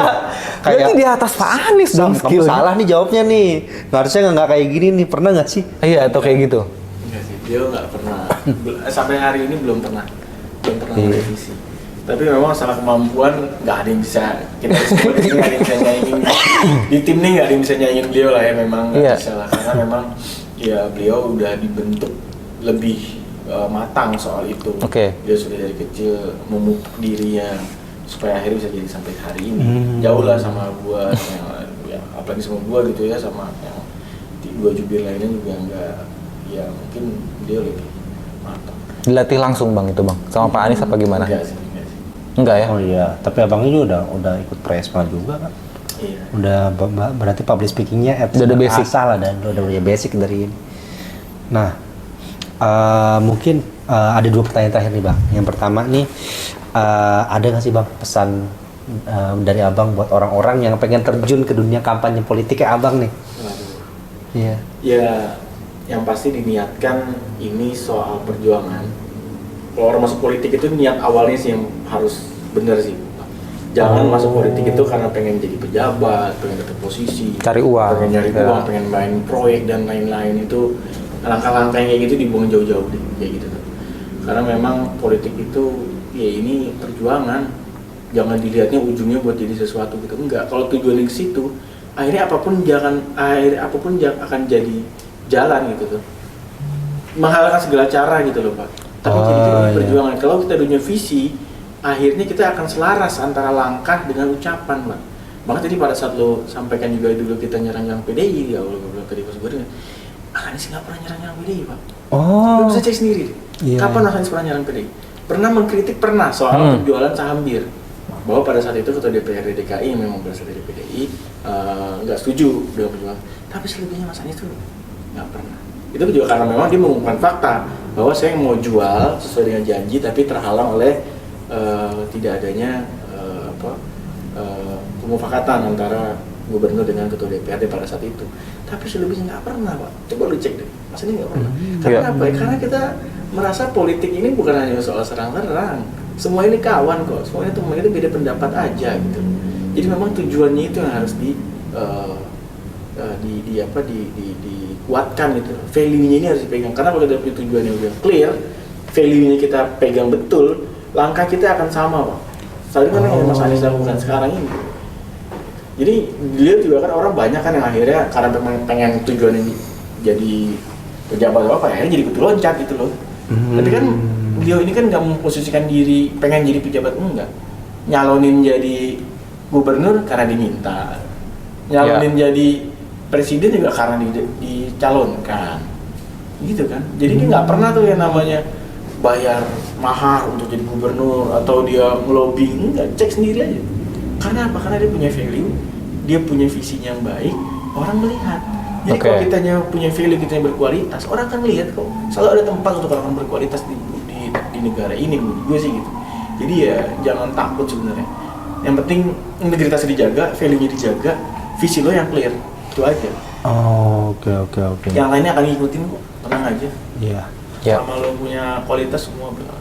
Berarti di atas Pak Anies dong Kamu skillnya. salah nih jawabnya nih. Harusnya nggak kayak gini nih. Pernah nggak sih? Iya, atau kayak gitu. Enggak sih, dia nggak pernah. Sampai hari ini belum pernah merevisi. Tapi memang salah kemampuan nggak ada yang bisa kita semua di sini nggak ada yang bisa nyaingin di tim ini nggak ada yang bisa nyaingin beliau lah ya memang nggak Iya. bisa lah karena memang ya beliau udah dibentuk lebih matang soal itu. Oke. Dia sudah dari kecil memupuk dirinya supaya akhirnya bisa jadi sampai hari ini. Jauh lah sama gua yang apalagi sama gua gitu ya, sama yang dua jubir lainnya juga enggak, ya mungkin dia lebih matang. Dilatih langsung bang itu bang sama Pak Anies apa gimana? Enggak sih. Enggak ya? Oh iya, tapi abangnya juga udah ikut Presma juga kan? Iya. Udah berarti public speakingnya Udah ada basic. asal lah, dan udah punya basic dari ini. Nah, mungkin ada 2 pertanyaan terakhir nih bang. Yang pertama nih, ada nggak sih bang pesan dari abang buat orang-orang yang pengen terjun ke dunia kampanye politik kayak abang nih? Waduh. Iya. Ya, yang pasti diniatkan ini soal perjuangan. Kalau orang masuk politik itu niat awalnya sih yang harus benar sih. Jangan masuk politik itu karena pengen jadi pejabat, pengen dapat posisi, Cari uang. pengen nyari Ya. uang, pengen main proyek dan lain-lain. Itu langkah-langkah yang kayak gitu dibuang jauh-jauh deh, kayak gitu tuh. Karena memang politik itu ya ini perjuangan. Jangan dilihatnya ujungnya buat jadi sesuatu gitu. Enggak. Kalau tujuannya ke situ, akhirnya apapun akan jadi jalan gitu tuh. Menghalalkan segala cara gitu loh Pak. Tapi jadi kita iya. perjuangan. Kalau kita punya visi, akhirnya kita akan selaras antara langkah dengan ucapan Pak. Maka tadi pada saat lo sampaikan juga dulu kita nyerang-nyerang PDI, ya Allah gue bilang tadi pas gue dengar, Anies nggak pernah nyerang PDI Pak. Lo bisa cek sendiri deh. Iya, Kapan iya. Anies pernah nyerang PDI? Pernah mengkritik, pernah soal penjualan saham bir. Bahwa pada saat itu ketua DPRD DKI yang memang berasal dari PDI nggak setuju dengan penjualan. Tapi selebihnya Mas Anies itu nggak pernah. Itu juga karena memang dia mengungkapkan fakta bahwa saya mau jual sesuai dengan janji tapi terhalang oleh tidak adanya pemufakatan antara gubernur dengan ketua DPRD pada saat itu. Tapi selebihnya nggak pernah Pak. Coba lu cek deh. Mas ini nggak pernah. Karena apa? Karena kita merasa politik ini bukan hanya soal serang-serang. Semua ini kawan kok. Semuanya teman kita beda pendapat aja gitu. Jadi memang tujuannya itu yang harus dikuatkan gitu. Value-nya ini harus dipegang. Karena kalau kita punya tujuan yang udah clear, value-nya kita pegang betul, langkah kita akan sama Pak. Saling kan yang Mas Anies lakukan sekarang ini. Jadi dia juga kan orang banyak kan yang akhirnya karena memang pengen tujuannya jadi pejabat apa ya, jadi kutu loncat gitu loh. Tapi kan beliau ini kan nggak memposisikan diri pengen jadi pejabat, enggak. Nyalonin jadi gubernur karena diminta. Nyalonin jadi presiden juga karena dicalonkan. Gitu kan. Jadi dia nggak pernah tuh yang namanya bayar mahar untuk jadi gubernur atau dia ngelobi, enggak, cek sendiri aja. Karena apa? Karena dia punya value, dia punya visinya yang baik, orang melihat. Jadi kalau kitanya punya value, kita yang berkualitas, orang akan lihat kok. Selalu ada tempat untuk orang berkualitas di negara ini, gue sih gitu. Jadi ya jangan takut sebenarnya. Yang penting integritasnya dijaga, value-nya dijaga, visi lo yang clear, itu aja. Oh, oke. Yang lainnya akan ngikutin kok, tenang aja. Iya. Ya. Sama lo punya kualitas semua berkata.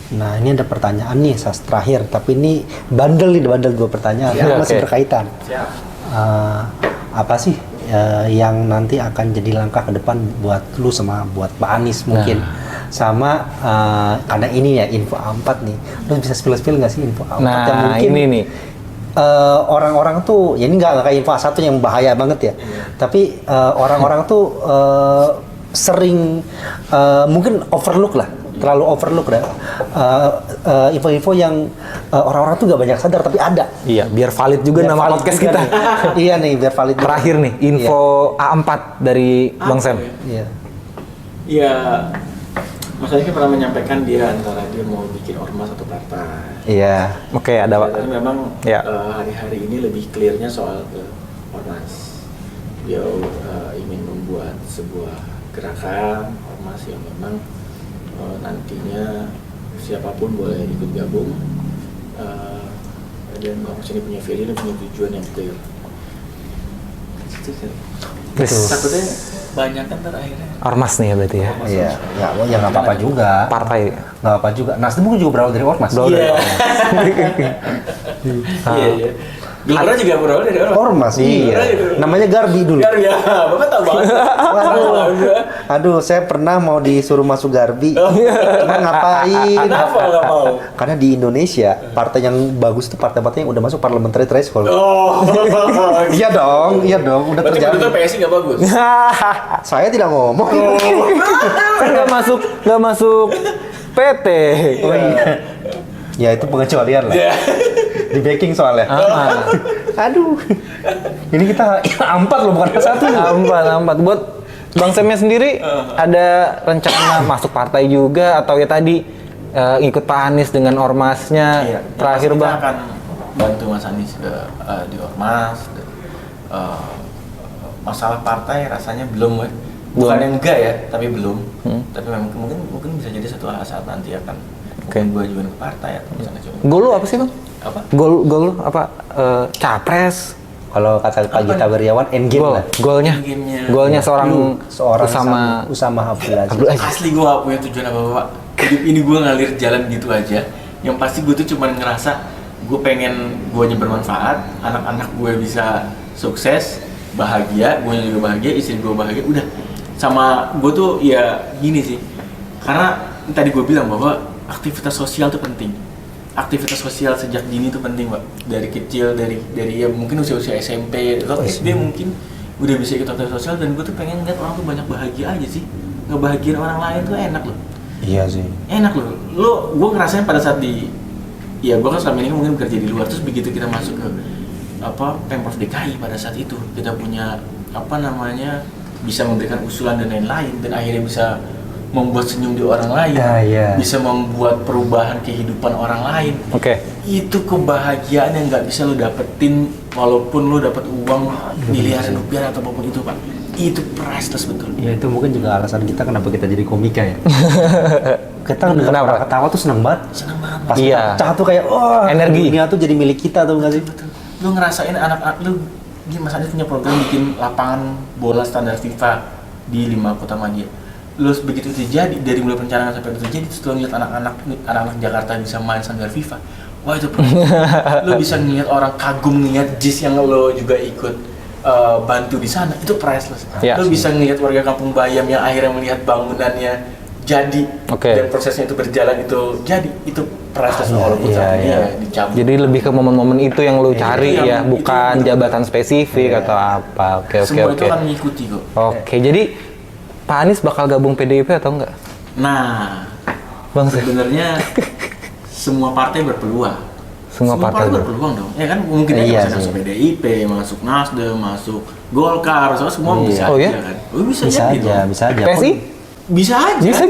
Nah, ini ada pertanyaan nih, terakhir, tapi ini bandel 2 pertanyaan, masih berkaitan. Siap. Apa sih yang nanti akan jadi langkah ke depan buat lu sama buat Pak Anies mungkin? Sama karena ini ya info A4 nih, lu bisa spill nggak sih info A4 yang mungkin ini nih. Orang-orang tuh, ya ini nggak kayak info A1 yang bahaya banget ya, tapi orang-orang tuh sering mungkin overlook lah, terlalu overlook dah. Info-info yang orang-orang tuh nggak banyak sadar tapi ada. Iya, biar valid juga Biar nama valid podcast juga kita. nih. Iya nih, biar valid juga. Terakhir nih, info A4 dari Bang Sam. Iya. Ya, Mas Anies kan pernah menyampaikan dia antara dia mau bikin ormas atau partai. Iya, oke ada Pak. Tapi memang Ya. hari-hari ini lebih clearnya soal ke ormas. Dia ingin membuat sebuah gerakan ormas yang memang nantinya siapapun boleh ikut gabung. Dan ormas ini punya value dan punya tujuan yang clear. Takutnya banyak kan akhirnya. Ormas nih ya berarti ya. Iya, ya nggak apa-apa juga. Partai. Nggak apa juga. Nasdem juga berawal dari ormas. Iya. Iya. Gelora juga berawal dari ormas. Ormas, iya. Gelora Namanya Garbi dulu. Garbi ya, Bapak tahu banget. Aduh, saya pernah mau disuruh masuk Garbi. Cuma ngapain? Kenapa nggak mau? Karena di Indonesia, partai yang bagus itu partai-partai yang udah masuk parliamentary threshold. Oh. Iya dong, udah Berarti terjadi. menurut PSI nggak bagus. Saya tidak ngomong. Kan nggak masuk PT. Oh iya. Ya itu pengecualian lah. Ya. Di backing soalnya. Aduh. Ini kita A4 loh, bukan A1 loh. Ampat. Buat Bang Semnya sendiri ada rencana masuk partai juga atau ya tadi ikut Pak Anies dengan ormasnya terakhir kita Bang? akan bantu Mas Anies di ormas. Masalah partai rasanya belum, we. Bukan yang enggak ya, tapi belum. Tapi memang mungkin bisa jadi satu saat nanti akan mungkin gue join ke partai atau misalnya coba. Goal lu apa sih Bang? Apa? Goal lu apa? Capres? Kalau kata Pak Gita Wirjawan, endgame Goal, lah. goalnya seorang Usama Abdul Aziz. Asli gue gak punya tujuan apa-apa. Hidup ini gue ngalir jalan gitu aja. Yang pasti gue tuh cuma ngerasa gue pengen guanya bermanfaat, anak-anak gue bisa sukses, bahagia, gue juga bahagia, istri gue bahagia, udah. Sama gue tuh ya gini sih, karena tadi gue bilang bahwa aktivitas sosial tuh penting. Aktivitas sosial sejak dini tuh penting, Pak. Dari kecil, dari ya mungkin usia SMP atau SD mungkin udah bisa ikut aktivitas sosial, dan gue tuh pengen lihat orang tuh banyak bahagia aja sih. Ngebahagiain orang lain tuh enak loh. Iya sih. Enak loh. Gue ngerasain pada saat ya gue kan selama ini mungkin bekerja di luar, terus begitu kita masuk ke Pemprov DKI pada saat itu kita punya bisa memberikan usulan dan lain-lain, dan akhirnya bisa membuat senyum di orang lain, bisa membuat perubahan kehidupan orang lain. Oke. Itu kebahagiaan yang nggak bisa lo dapetin walaupun lo dapet uang miliaran rupiah atau apapun itu, Pak. Itu priceless betul. Ya itu mungkin juga alasan kita kenapa kita jadi komika ya. Kita dengar Kenapa? orang ketawa tuh seneng banget. Senang banget. Pas Iya. pecah tuh kayak Energi. dunia tuh jadi milik kita tuh nggak sih? Betul. Lu ngerasain anak-anak lu, Mas Anies punya program bikin lapangan bola standar FIFA di 5 kota Madia. Lu begitu terjadi, dari mulai perencanaan sampai itu terjadi, setelah ngeliat anak-anak Jakarta bisa main standar FIFA, wah itu lu bisa ngeliat orang kagum ngeliat JIS yang lo juga ikut bantu di sana, itu priceless. Ya. Lu bisa ngeliat warga Kampung Bayam yang akhirnya melihat bangunannya jadi, dan prosesnya itu berjalan, itu priceless walaupun saat ini ya dicabut. Jadi lebih ke momen-momen itu yang lu cari ya, bukan jabatan spesifik atau apa. Oke. Semua itu akan mengikuti kok. Oke, jadi Pak Anies bakal gabung PDIP atau enggak? Nah, Bang, sebenarnya semua partai berpeluang. Semua partai berpeluang dong. Ya kan mungkin aja masuk PDIP, masuk Nasdem, masuk Golkar, semua bisa aja kan. Bisa aja. PSI? Bisa aja. Bisa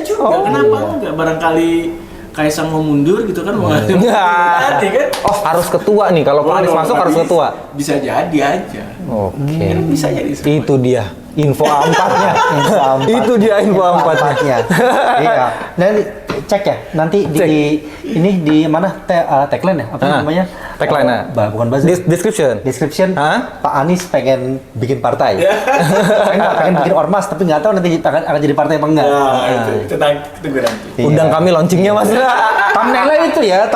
juga. Kenapa enggak? Barangkali Kaisang mau mundur gitu kan, mau nanti kan. Oh, harus ketua nih. Kalau Pak Anies masuk harus ketua. Bisa jadi aja. Oke. Bisa jadi. Itu dia info A4-nya. Itu dia info A4-nya. Iya. Nanti cek ya. Nanti di mana tagline ya? Apa namanya? Tagline. Bukan buzzer. Description. Pak Anies pengen bikin partai. pengen bikin ormas, tapi nggak tahu nanti akan jadi partai apa enggak. Itu tunggu nanti. Undang kami launchingnya Mas. Thumbnailnya itu ya.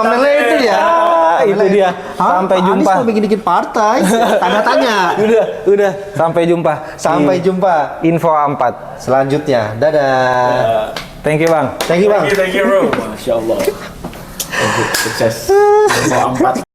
Itu dia. Sampai jumpa. Anies mau bikin partai. Tanda tanya. Udah. Sampai jumpa. Info A4 selanjutnya. Dadah. Thank you Bang. Thank you bro. Masya Allah. Sukses. Info A4.